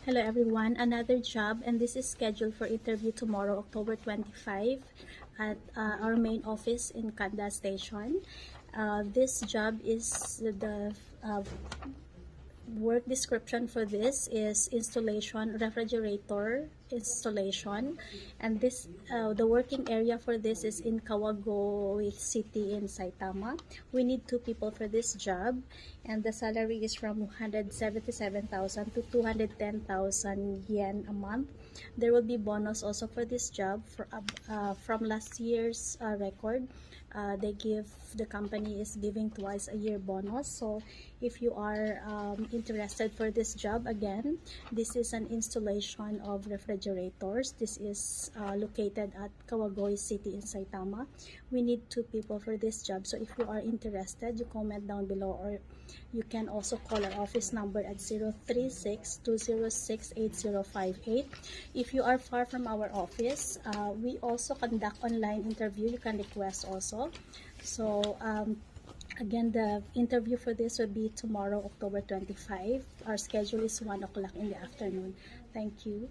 Hello everyone, another job, and this is scheduled for interview tomorrow, October 25 at our main office in Kanda Station. This job is the work description for this is installation refrigerator installation, and this the working area for this is in Kawagoe City in Saitama. We need two people for this job, and the salary is from 177,000 to 210,000 yen a month. There will be bonus also for this job from last year's record. The company is giving twice a year bonus. So if you are interested for this job, again, this is an installation of refrigerators. This is located at Kawagoe City in Saitama. We need two people for this job, so if you are interested, you comment down below, or you can also call our office number at 036-206-8058. If you are far from our office, we also conduct online interview. You can request also. So again, the interview for this will be tomorrow, October 25. Our schedule is 1 o'clock in the afternoon. Thank you.